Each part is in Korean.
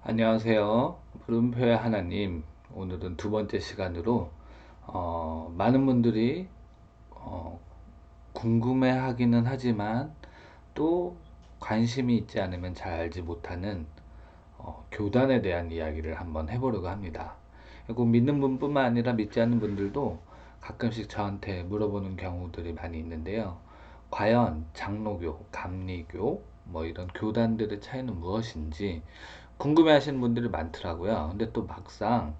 안녕하세요. 물음표의 하나님. 오늘은 두 번째 시간으로 많은 분들이 어, 궁금해하기는 하지만 또 관심이 있지 않으면 잘 알지 못하는 교단에 대한 이야기를 한번 해보려고 합니다. 꼭 믿는 분뿐만 아니라 믿지 않는 분들도 가끔씩 저한테 물어보는 경우들이 많이 있는데요. 과연 장로교, 감리교, 뭐 이런 교단들의 차이는 무엇인지 궁금해 하시는 분들이 많더라고요. 근데 또 막상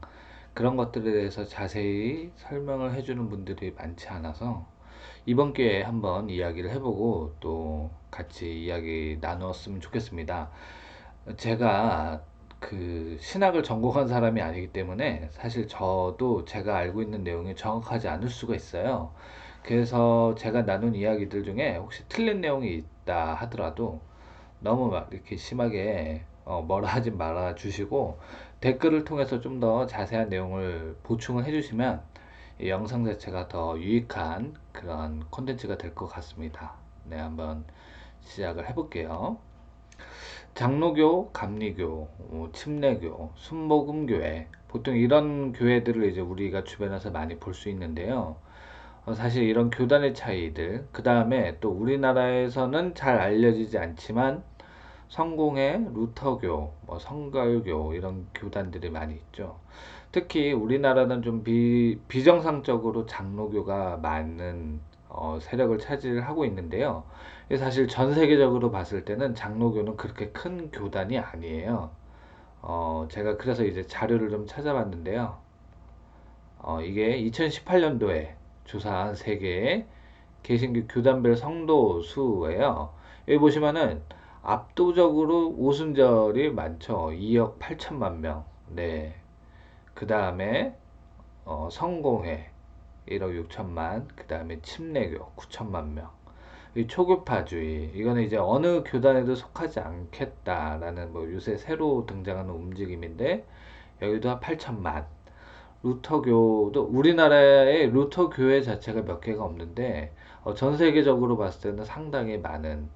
그런 것들에 대해서 자세히 설명을 해주는 분들이 많지 않아서 이번 기회에 한번 이야기를 해보고 또 같이 이야기 나누었으면 좋겠습니다. 제가 그 신학을 전공한 사람이 아니기 때문에 사실 저도 제가 알고 있는 내용이 정확하지 않을 수가 있어요. 그래서 제가 나눈 이야기들 중에 혹시 틀린 내용이 있다 하더라도 너무 막 이렇게 심하게 뭐라 하지 말아 주시고 댓글을 통해서 좀 더 자세한 내용을 보충을 해주시면 이 영상 자체가 더 유익한 그런 콘텐츠가 될 것 같습니다. 네, 한번 시작을 해볼게요. 장로교, 감리교, 침례교, 순복음교회 보통 이런 교회들을 이제 우리가 주변에서 많이 볼 수 있는데요. 사실 이런 교단의 차이들, 그 다음에 또 우리나라에서는 잘 알려지지 않지만 성공회, 루터교, 뭐 성결교 이런 교단들이 많이 있죠. 특히 우리나라는 좀 비정상적으로 장로교가 많은 세력을 차지하고 있는데요. 사실 전 세계적으로 봤을 때는 장로교는 그렇게 큰 교단이 아니에요. 제가 그래서 이제 자료를 좀 찾아봤는데요. 이게 2018년도에 조사한 세계의 개신교 교단별 성도 수예요. 여기 보시면은 압도적으로 오순절이 많죠. 2억 8천만 명. 네. 그 다음에 성공회 1억 6천만. 그 다음에 침례교 9천만 명. 이 초교파주의 이거는 이제 어느 교단에도 속하지 않겠다라는 뭐 요새 새로 등장하는 움직임인데 여기도 8천만. 루터교도 우리나라에 루터 교회 자체가 몇 개가 없는데 전 세계적으로 봤을 때는 상당히 많은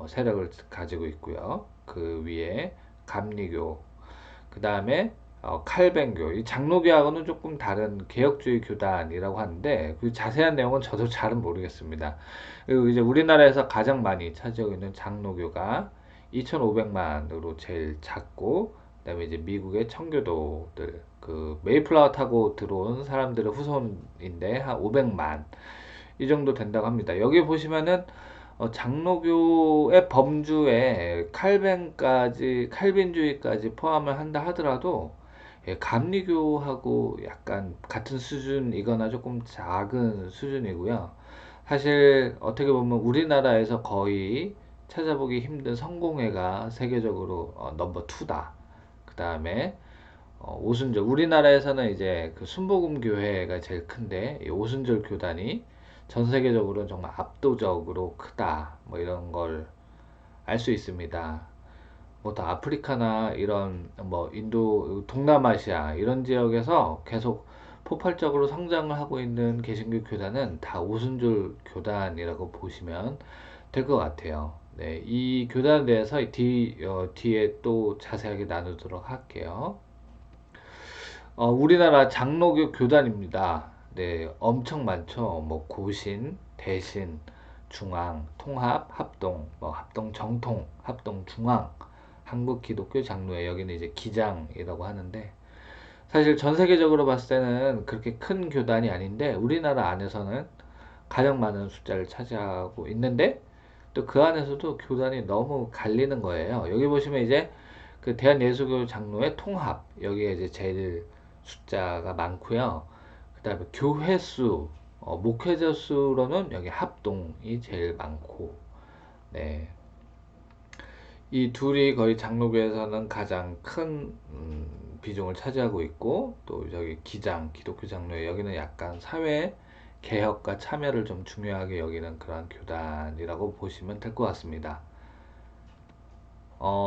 세력을 가지고 있고요. 그 위에 감리교, 그 다음에 칼뱅교, 이 장로교하고는 조금 다른 개혁주의 교단이라고 하는데 그 자세한 내용은 저도 잘은 모르겠습니다. 그리고 이제 우리나라에서 가장 많이 차지하고 있는 장로교가 2,500만으로 제일 작고, 그다음에 이제 미국의 청교도들 그 메이플라워 타고 들어온 사람들의 후손인데 한 500만 이 정도 된다고 합니다. 여기 보시면은 장로교의 범주에 칼빈주의까지 포함을 한다 하더라도 예, 감리교하고 약간 같은 수준이거나 조금 작은 수준이고요. 사실 어떻게 보면 우리나라에서 거의 찾아보기 힘든 성공회가 세계적으로 넘버 2다. 그 다음에 오순절 우리나라에서는 이제 그 순복음 교회가 제일 큰데 이 오순절 교단이 전 세계적으로 정말 압도적으로 크다 뭐 이런 걸 알 수 있습니다. 뭐 더 아프리카나 이런 뭐 인도 동남아시아 이런 지역에서 계속 폭발적으로 성장을 하고 있는 개신교 교단은 다 오순절 교단이라고 보시면 될 것 같아요. 네, 이 교단에 대해서 뒤에 또 자세하게 나누도록 할게요. 우리나라 장로교 교단입니다. 네, 엄청 많죠. 뭐 고신, 대신, 중앙, 통합, 합동, 뭐 합동 정통, 합동 중앙, 한국 기독교 장로회 여기는 이제 기장이라고 하는데 사실 전 세계적으로 봤을 때는 그렇게 큰 교단이 아닌데 우리나라 안에서는 가장 많은 숫자를 차지하고 있는데 또 그 안에서도 교단이 너무 갈리는 거예요. 여기 보시면 이제 그 대한예수교 장로회 통합 여기에 이제 제일 숫자가 많고요. 그다음에 교회 수, 목회자 수로는 여기 합동이 제일 많고, 네. 이 둘이 거의 장로교에서는 가장 큰 비중을 차지하고 있고, 또 저기 기장, 기독교 장로회 여기는 약간 사회 개혁과 참여를 좀 중요하게 여기는 그런 교단이라고 보시면 될 것 같습니다.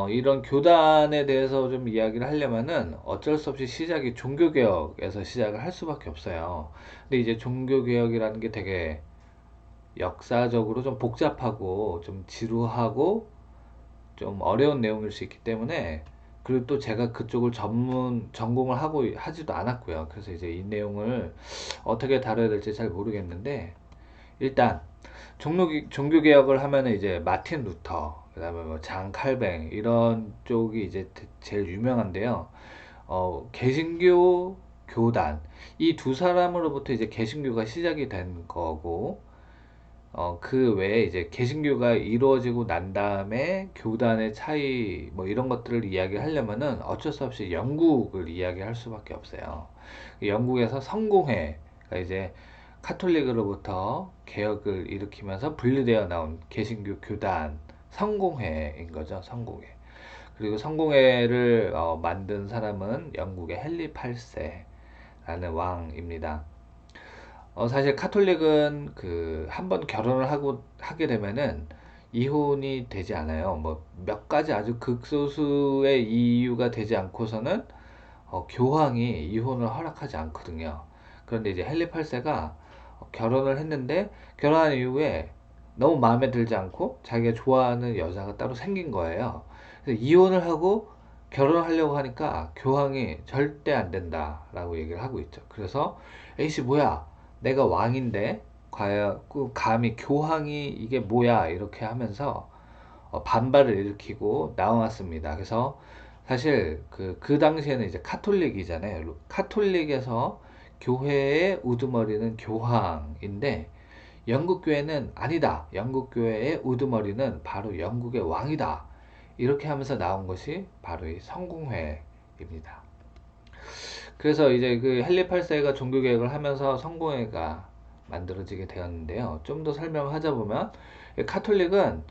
이런 교단에 대해서 좀 이야기를 하려면은 어쩔 수 없이 시작이 종교개혁에서 시작을 할 수밖에 없어요. 근데 이제 종교개혁이라는 게 되게 역사적으로 좀 복잡하고 좀 지루하고 좀 어려운 내용일 수 있기 때문에 그리고 또 제가 그쪽을 전공을 하고 하지도 않았고요. 그래서 이제 이 내용을 어떻게 다뤄야 될지 잘 모르겠는데, 일단 종교개혁을 하면은 이제 마틴 루터, 그다음에 뭐 장 칼뱅 이런 쪽이 이제 제일 유명한데요. 개신교 교단, 이 두 사람으로부터 이제 개신교가 시작이 된 거고, 그 외에 이제 개신교가 이루어지고 난 다음에 교단의 차이 뭐 이런 것들을 이야기하려면은 어쩔 수 없이 영국을 이야기할 수밖에 없어요. 영국에서 성공회가 이제 카톨릭으로부터 개혁을 일으키면서 분리되어 나온 개신교 교단 성공회인 거죠. 성공회. 그리고 성공회를 만든 사람은 영국의 헨리 8세라는 왕입니다. 사실 카톨릭은 그 한 번 결혼을 하게 되면은 이혼이 되지 않아요. 뭐 몇 가지 아주 극소수의 이유가 되지 않고서는 교황이 이혼을 허락하지 않거든요. 그런데 이제 헨리 8세가 결혼을 했는데 결혼한 이후에 너무 마음에 들지 않고 자기가 좋아하는 여자가 따로 생긴 거예요. 그래서 이혼을 하고 결혼을 하려고 하니까 교황이 절대 안 된다라고 얘기를 하고 있죠. 그래서 에이씨 뭐야, 내가 왕인데 과연 감히 교황이 이게 뭐야 이렇게 하면서 반발을 일으키고 나왔습니다. 그래서 사실 그 당시에는 이제 카톨릭이잖아요. 카톨릭에서 교회의 우두머리는 교황인데 영국 교회는 아니다. 영국 교회의 우두머리는 바로 영국의 왕이다. 이렇게 하면서 나온 것이 바로 이 성공회입니다. 그래서 이제 그 헨리 8세가 종교 개혁을 하면서 성공회가 만들어지게 되었는데요. 좀 더 설명하자 보면 카톨릭은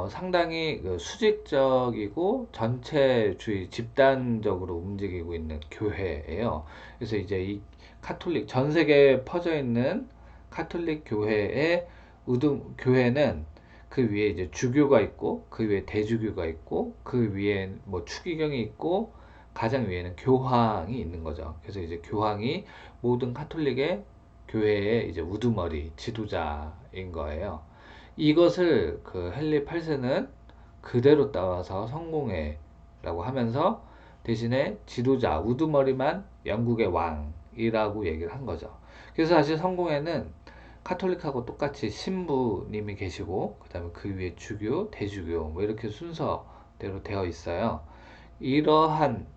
상당히 그 수직적이고 전체주의 집단적으로 움직이고 있는 교회예요. 그래서 이제 이 카톨릭 전 세계에 퍼져 있는 카톨릭 교회의 교회는 그 위에 이제 주교가 있고 그 위에 대주교가 있고 그 위에 뭐 추기경이 있고 가장 위에는 교황이 있는 거죠. 그래서 이제 교황이 모든 카톨릭의 교회의 이제 우두머리 지도자인 거예요. 이것을 그 헨리 8세는 그대로 따와서 성공회라고 하면서 대신에 지도자 우두머리만 영국의 왕이라고 얘기를 한 거죠. 그래서 사실 성공회는 카톨릭하고 똑같이 신부님이 계시고 그다음에 그 위에 주교, 대주교 뭐 이렇게 순서대로 되어 있어요. 이러한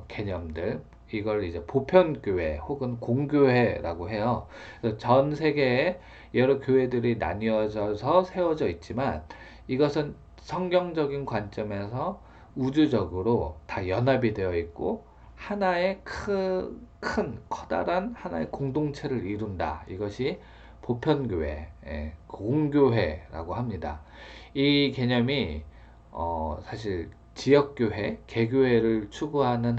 개념들 이걸 이제 보편교회 혹은 공교회라고 해요. 그래서 전 세계에 여러 교회들이 나뉘어져서 세워져 있지만 이것은 성경적인 관점에서 우주적으로 다 연합이 되어 있고 하나의 큰 커다란 하나의 공동체를 이룬다. 이것이 보편교회, 공교회라고 합니다. 이 개념이 사실 지역교회, 개교회를 추구하는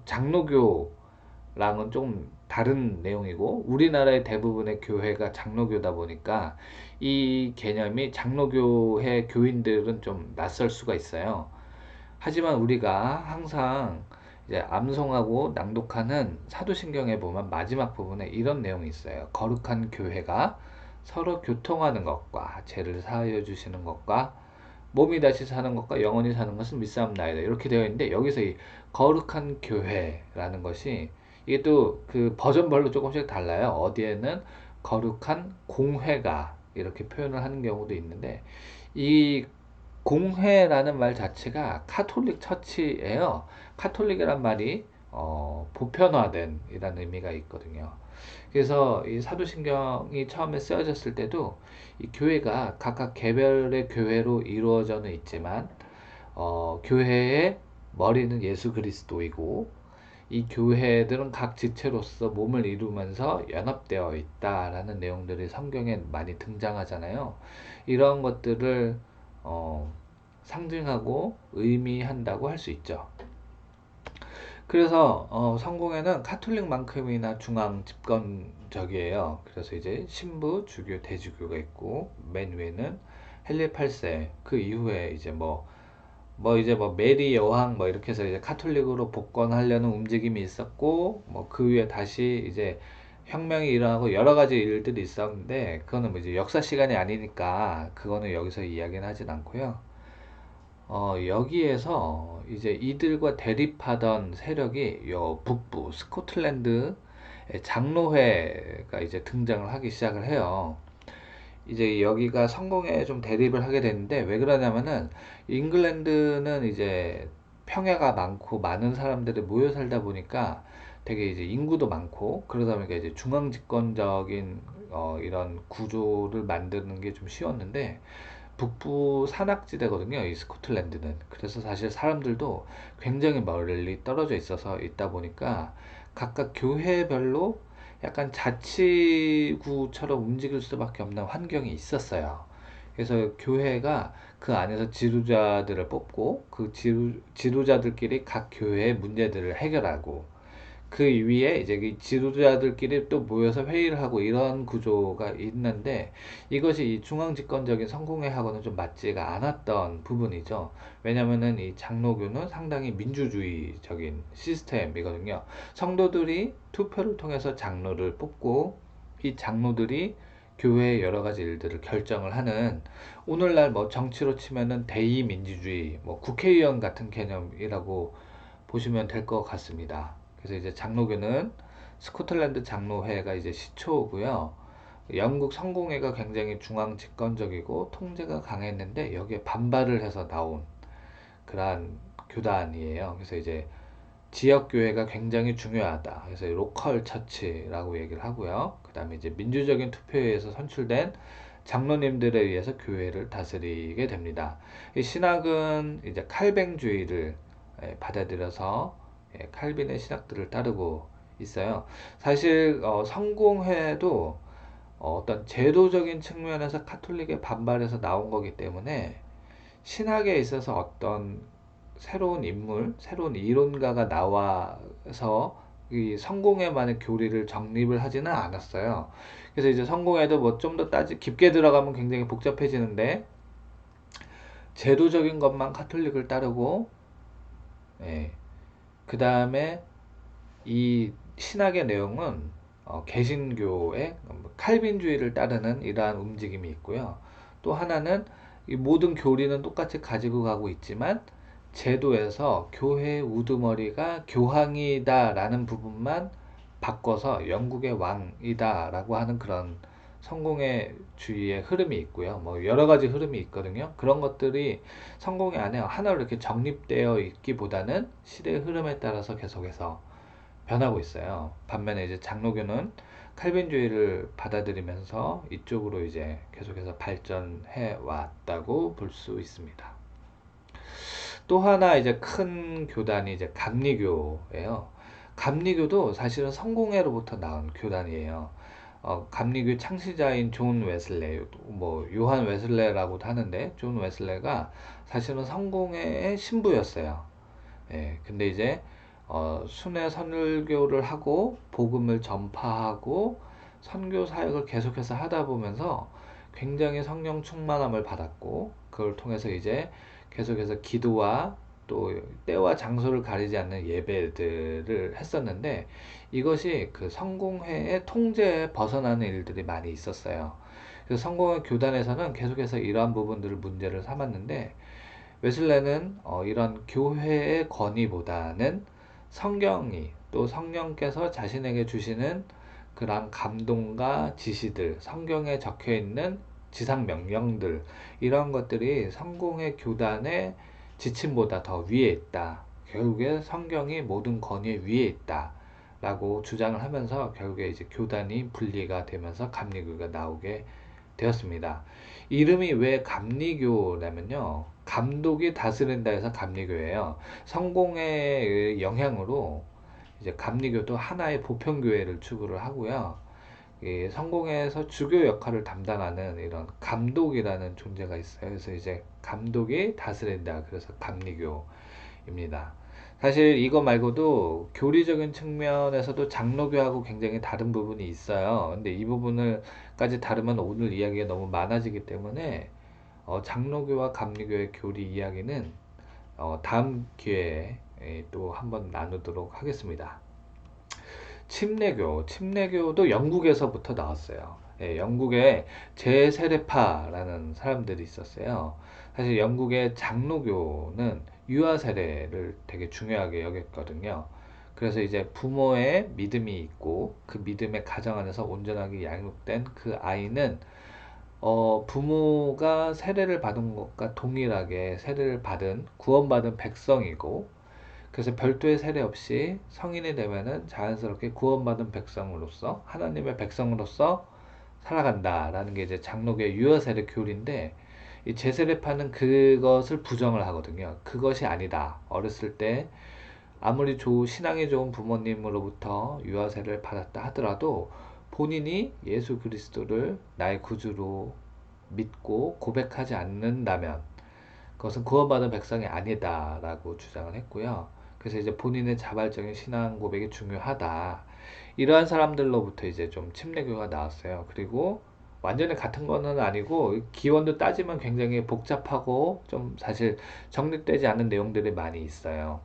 장로교랑은 좀 다른 내용이고 우리나라의 대부분의 교회가 장로교다 보니까 이 개념이 장로교회 교인들은 좀 낯설 수가 있어요. 하지만 우리가 항상 이제 암송하고 낭독하는 사도신경에 보면 마지막 부분에 이런 내용이 있어요. 거룩한 교회가 서로 교통하는 것과 죄를 사하여 주시는 것과 몸이 다시 사는 것과 영원히 사는 것은 믿사옵나이다. 이렇게 되어 있는데 여기서 이 거룩한 교회라는 것이 이게 또 그 버전별로 조금씩 달라요. 어디에는 거룩한 공회가 이렇게 표현을 하는 경우도 있는데 이 공회라는 말 자체가 카톨릭 처치예요. 카톨릭이란 말이 보편화된 이라는 의미가 있거든요. 그래서 이 사도신경이 처음에 쓰여졌을 때도 이 교회가 각각 개별의 교회로 이루어져는 있지만 교회의 머리는 예수 그리스도이고 이 교회들은 각 지체로서 몸을 이루면서 연합되어 있다라는 내용들이 성경에 많이 등장하잖아요. 이런 것들을 상징하고 의미한다고 할 수 있죠. 그래서 성공회는 카톨릭만큼이나 중앙 집권적이에요. 그래서 이제 신부, 주교, 대주교가 있고 맨 위에는 헨리 8세 그 이후에 이제 이제 메리 여왕 뭐 이렇게 해서 이제 카톨릭으로 복권하려는 움직임이 있었고 뭐 그 위에 다시 이제 혁명이 일어나고 여러 가지 일들이 있었는데 그거는 뭐 이제 역사 시간이 아니니까 그거는 여기서 이야기는 하진 않고요. 여기에서 이제 이들과 대립하던 세력이 요 북부 스코틀랜드의 장로회가 이제 등장을 하기 시작을 해요. 이제 여기가 성공에 좀 대립을 하게 되는데 왜 그러냐면은 잉글랜드는 이제 평야가 많고 많은 사람들이 모여 살다 보니까 되게 이제 인구도 많고 그러다 보니까 이제 중앙 집권적인 이런 구조를 만드는 게 좀 쉬웠는데 북부 산악지대거든요, 이 스코틀랜드는. 그래서 사실 사람들도 굉장히 멀리 떨어져 있어서 있다 보니까 각각 교회별로 약간 자치구처럼 움직일 수밖에 없는 환경이 있었어요. 그래서 교회가 그 안에서 지도자들을 뽑고 그 지도자들끼리 각 교회의 문제들을 해결하고 그 위에 이제 이 지도자들끼리 또 모여서 회의를 하고 이런 구조가 있는데 이것이 이 중앙 집권적인 성공회하고는 좀 맞지가 않았던 부분이죠. 왜냐면은 이 장로교는 상당히 민주주의적인 시스템이거든요. 성도들이 투표를 통해서 장로를 뽑고 이 장로들이 교회의 여러 가지 일들을 결정을 하는 오늘날 뭐 정치로 치면은 대의민주주의, 뭐 국회의원 같은 개념이라고 보시면 될 것 같습니다. 그래서 이제 장로교는 스코틀랜드 장로회가 이제 시초고요. 영국 성공회가 굉장히 중앙 집권적이고 통제가 강했는데 여기에 반발을 해서 나온 그러한 교단이에요. 그래서 이제 지역 교회가 굉장히 중요하다. 그래서 로컬 처치라고 얘기를 하고요. 그다음에 이제 민주적인 투표에 의해서 선출된 장로님들에 의해서 교회를 다스리게 됩니다. 이 신학은 이제 칼뱅주의를 받아들여서 칼빈의 신학들을 따르고 있어요. 사실 성공회도 어떤 제도적인 측면에서 카톨릭에 반발해서 나온 거기 때문에 신학에 있어서 어떤 새로운 인물, 새로운 이론가가 나와서 이 성공회만의 교리를 정립을 하지는 않았어요. 그래서 이제 성공회도 뭐 좀 더 깊게 들어가면 굉장히 복잡해지는데 제도적인 것만 카톨릭을 따르고 예, 그 다음에 이 신학의 내용은 개신교의 칼빈주의를 따르는 이러한 움직임이 있고요. 또 하나는 이 모든 교리는 똑같이 가지고 가고 있지만 제도에서 교회의 우두머리가 교황이다라는 부분만 바꿔서 영국의 왕이다라고 하는 그런 성공의 주의의 흐름이 있고요. 뭐 여러 가지 흐름이 있거든요. 그런 것들이 성공의 안에 하나로 이렇게 정립되어 있기보다는 시대의 흐름에 따라서 계속해서 변하고 있어요. 반면에 이제 장로교는 칼빈주의를 받아들이면서 이쪽으로 이제 계속해서 발전해 왔다고 볼 수 있습니다. 또 하나 이제 큰 교단이 이제 감리교예요. 감리교도 사실은 성공회로부터 나온 교단이에요. 감리교 창시자인 존 웨슬레, 뭐 요한 웨슬레라고도 하는데 존 웨슬레가 사실은 성공회의 신부였어요. 예, 근데 이제 순회 선교를 하고 복음을 전파하고 선교 사역을 계속해서 하다 보면서 굉장히 성령 충만함을 받았고 그걸 통해서 이제 계속해서 기도와 또 때와 장소를 가리지 않는 예배들을 했었는데 이것이 그 성공회의 통제에 벗어나는 일들이 많이 있었어요. 그래서 성공회 교단에서는 계속해서 이러한 부분들을 문제를 삼았는데 웨슬레는 이런 교회의 권위보다는 성경이 또 성령께서 자신에게 주시는 그런 감동과 지시들, 성경에 적혀 있는 지상 명령들 이런 것들이 성공의 교단의 지침보다 더 위에 있다. 결국에 성경이 모든 권위 위에 있다. 라고 주장을 하면서 결국에 이제 교단이 분리가 되면서 감리교가 나오게 되었습니다. 이름이 왜 감리교냐면요. 감독이 다스린다 해서 감리교예요. 성공의 영향으로 이제 감리교도 하나의 보편교회를 추구를 하고요. 이 성공에서 주교 역할을 담당하는 이런 감독이라는 존재가 있어요. 그래서 이제 감독이 다스린다. 그래서 감리교입니다. 사실 이거 말고도 교리적인 측면에서도 장로교하고 굉장히 다른 부분이 있어요. 근데 이 부분을까지 다루면 오늘 이야기가 너무 많아지기 때문에 장로교와 감리교의 교리 이야기는 다음 기회에 또 한번 나누도록 하겠습니다. 침례교도 영국에서부터 나왔어요. 예, 영국에 제세례파라는 사람들이 있었어요. 사실 영국의 장로교는 유아 세례를 되게 중요하게 여겼거든요. 그래서 이제 부모의 믿음이 있고 그 믿음의 가정 안에서 온전하게 양육된 그 아이는 부모가 세례를 받은 것과 동일하게 세례를 받은 구원받은 백성이고, 그래서 별도의 세례 없이 성인이 되면은 자연스럽게 구원받은 백성으로서 하나님의 백성으로서 살아간다라는 게 이제 장로교의 유아세례 교리인데, 이 제세례파는 그것을 부정을 하거든요. 그것이 아니다. 어렸을 때 아무리 신앙이 좋은 부모님으로부터 유아세례를 받았다 하더라도 본인이 예수 그리스도를 나의 구주로 믿고 고백하지 않는다면 그것은 구원받은 백성이 아니다라고 주장을 했고요. 그래서 이제 본인의 자발적인 신앙 고백이 중요하다. 이러한 사람들로부터 이제 좀 침례교가 나왔어요. 그리고 완전히 같은 거는 아니고 기원도 따지면 굉장히 복잡하고 좀 사실 정립되지 않은 내용들이 많이 있어요.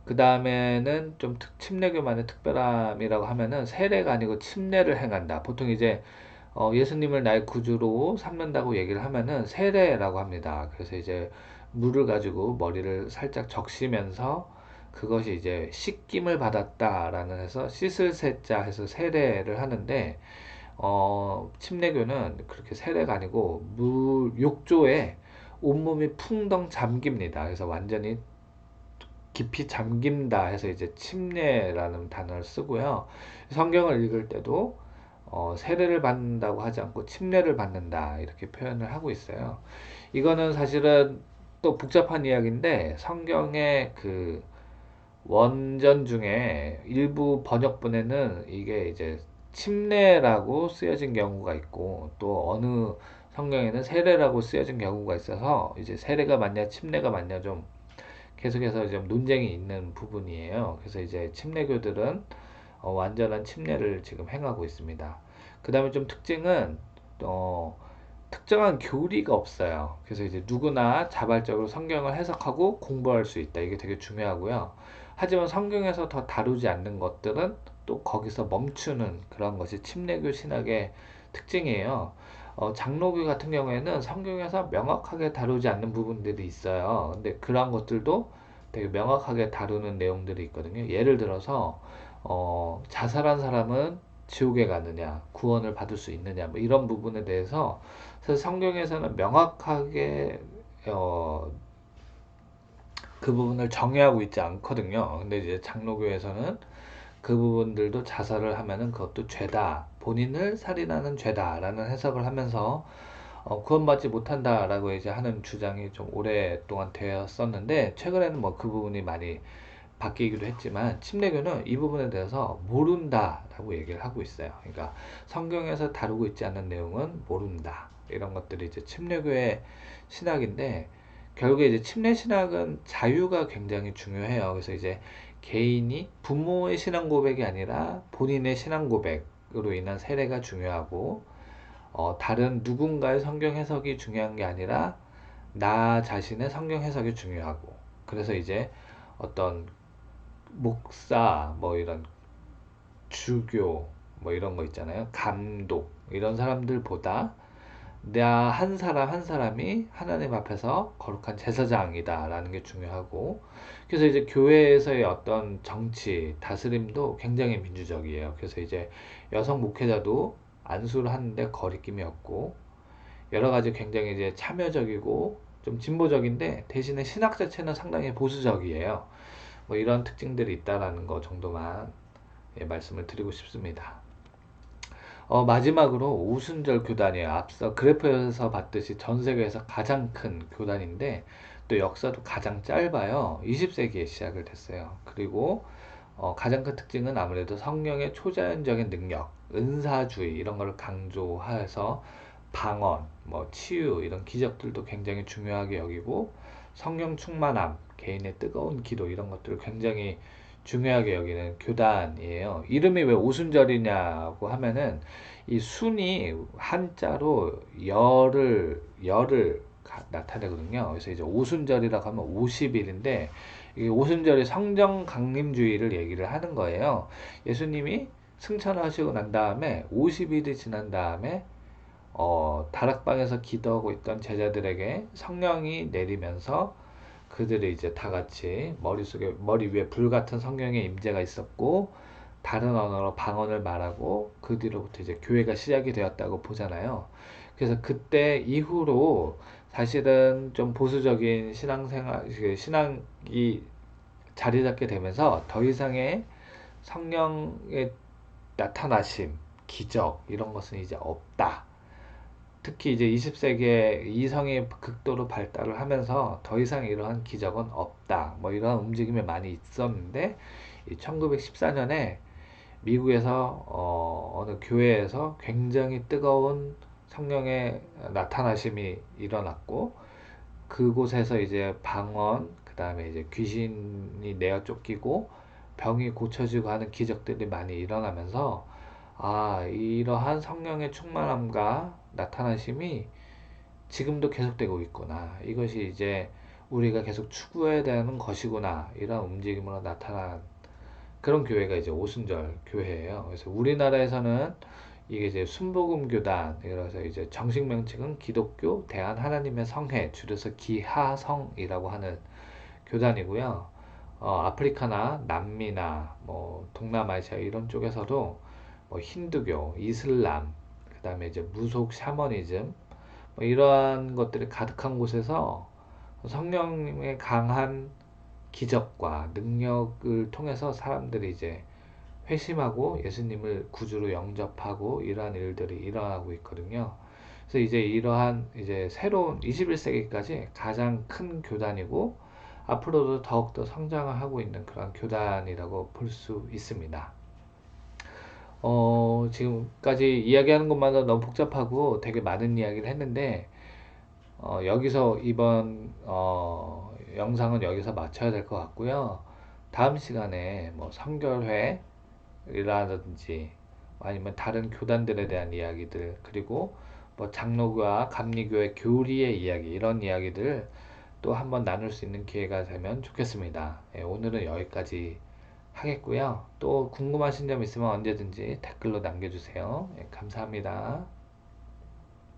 그 다음에는 좀 침례교만의 특별함이라고 하면은 세례가 아니고 침례를 행한다. 보통 이제 예수님을 나의 구주로 삼는다고 얘기를 하면은 세례라고 합니다. 그래서 이제 물을 가지고 머리를 살짝 적시면서 그것이 이제 씻김을 받았다라는 해서 씻을 세자 해서 세례를 하는데, 침례교는 그렇게 세례가 아니고 욕조에 온몸이 풍덩 잠깁니다. 그래서 완전히 깊이 잠긴다 해서 이제 침례라는 단어를 쓰고요. 성경을 읽을 때도 세례를 받는다고 하지 않고 침례를 받는다 이렇게 표현을 하고 있어요. 이거는 사실은 또 복잡한 이야기인데 성경의 그 원전 중에 일부 번역본에는 이게 이제 침례라고 쓰여진 경우가 있고, 또 어느 성경에는 세례라고 쓰여진 경우가 있어서 이제 세례가 맞냐 침례가 맞냐 좀 계속해서 좀 논쟁이 있는 부분이에요. 그래서 이제 침례교들은 완전한 침례를 지금 행하고 있습니다. 그 다음에 좀 특징은 특정한 교리가 없어요. 그래서 이제 누구나 자발적으로 성경을 해석하고 공부할 수 있다. 이게 되게 중요하고요. 하지만 성경에서 더 다루지 않는 것들은 또 거기서 멈추는 그런 것이 침례교 신학의 특징이에요. 장로교 같은 경우에는 성경에서 명확하게 다루지 않는 부분들이 있어요. 근데 그러한 것들도 되게 명확하게 다루는 내용들이 있거든요. 예를 들어서 자살한 사람은 지옥에 가느냐, 구원을 받을 수 있느냐, 뭐 이런 부분에 대해서 사실 성경에서는 명확하게 어, 그 부분을 정의하고 있지 않거든요. 근데 이제 장로교에서는 그 부분들도 자살을 하면은 그것도 죄다, 본인을 살인하는 죄다라는 해석을 하면서 구원받지 못한다라고 이제 하는 주장이 좀 오랫동안 되었었는데, 최근에는 뭐 그 부분이 많이 바뀌기도 했지만 침례교는 이 부분에 대해서 모른다라고 얘기를 하고 있어요. 그러니까 성경에서 다루고 있지 않은 내용은 모른다. 이런 것들이 이제 침례교의 신학인데, 결국에 이제 침례 신학은 자유가 굉장히 중요해요. 그래서 이제 개인이 부모의 신앙 고백이 아니라 본인의 신앙 고백으로 인한 세례가 중요하고, 다른 누군가의 성경 해석이 중요한 게 아니라 나 자신의 성경 해석이 중요하고, 그래서 이제 어떤 목사, 뭐 이런 주교, 뭐 이런 거 있잖아요. 감독, 이런 사람들보다 나 한 사람 한 사람이 하나님 앞에서 거룩한 제사장이다라는 게 중요하고, 그래서 이제 교회에서의 어떤 정치, 다스림도 굉장히 민주적이에요. 그래서 이제 여성 목회자도 안수를 하는데 거리낌이 없고, 여러 가지 굉장히 이제 참여적이고 좀 진보적인데 대신에 신학 자체는 상당히 보수적이에요. 뭐 이런 특징들이 있다라는 거 정도만 말씀을 드리고 싶습니다. 마지막으로 오순절 교단이에요. 앞서 그래프에서 봤듯이 전 세계에서 가장 큰 교단인데 또 역사도 가장 짧아요. 20세기에 시작을 됐어요. 그리고 가장 큰 특징은 아무래도 성령의 초자연적인 능력, 은사주의 이런 걸 강조해서 방언, 뭐 치유 이런 기적들도 굉장히 중요하게 여기고, 성령 충만함, 개인의 뜨거운 기도 이런 것들을 굉장히 중요하게 여기는 교단이에요. 이름이 왜 오순절이냐고 하면은 이 순이 한자로 열을 나타내거든요. 그래서 이제 오순절이라고 하면 50일인데 이 오순절이 성령 강림주의를 얘기를 하는 거예요. 예수님이 승천을 하시고 난 다음에 50일이 지난 다음에 다락방에서 기도하고 있던 제자들에게 성령이 내리면서 그들이 이제 다 같이 머리 위에 불 같은 성령의 임재가 있었고 다른 언어로 방언을 말하고 그 뒤로부터 이제 교회가 시작이 되었다고 보잖아요. 그래서 그때 이후로 사실은 좀 보수적인 신앙생활, 신앙이 자리 잡게 되면서 더 이상의 성령의 나타나심, 기적 이런 것은 이제 없다. 특히 이제 20세기에 이성이 극도로 발달을 하면서 더 이상 이러한 기적은 없다. 뭐 이런 움직임이 많이 있었는데 1914년에 미국에서 어느 교회에서 굉장히 뜨거운 성령의 나타나심이 일어났고 그곳에서 이제 방언, 그 다음에 이제 귀신이 내어 쫓기고 병이 고쳐지고 하는 기적들이 많이 일어나면서 이러한 성령의 충만함과 나타나심이 지금도 계속되고 있구나. 이것이 이제 우리가 계속 추구해야 되는 것이구나. 이런 움직임으로 나타난 그런 교회가 이제 오순절 교회예요. 그래서 우리나라에서는 이게 이제 순복음교단, 그래서 이제 정식 명칭은 기독교 대한 하나님의 성회, 줄여서 기하성이라고 하는 교단이고요. 아프리카나 남미나 뭐 동남아시아 이런 쪽에서도 뭐 힌두교, 이슬람, 그다음에 이제 무속 샤머니즘 뭐 이러한 것들이 가득한 곳에서 성령님의 강한 기적과 능력을 통해서 사람들이 이제 회심하고 예수님을 구주로 영접하고 이러한 일들이 일어나고 있거든요. 그래서 이제 이러한 이제 새로운 21세기까지 가장 큰 교단이고 앞으로도 더욱더 성장을 하고 있는 그런 교단이라고 볼 수 있습니다. 지금까지 이야기하는 것마다 너무 복잡하고 되게 많은 이야기를 했는데 여기서 이번 영상은 여기서 마쳐야 될 것 같고요. 다음 시간에 뭐 성결회라든지 아니면 다른 교단들에 대한 이야기들 그리고 뭐 장로교와 감리교의 교리의 이야기 이런 이야기들 또 한번 나눌 수 있는 기회가 되면 좋겠습니다. 예, 오늘은 여기까지 하겠고요. 또 궁금하신 점 있으면 언제든지 댓글로 남겨주세요. 예, 감사합니다.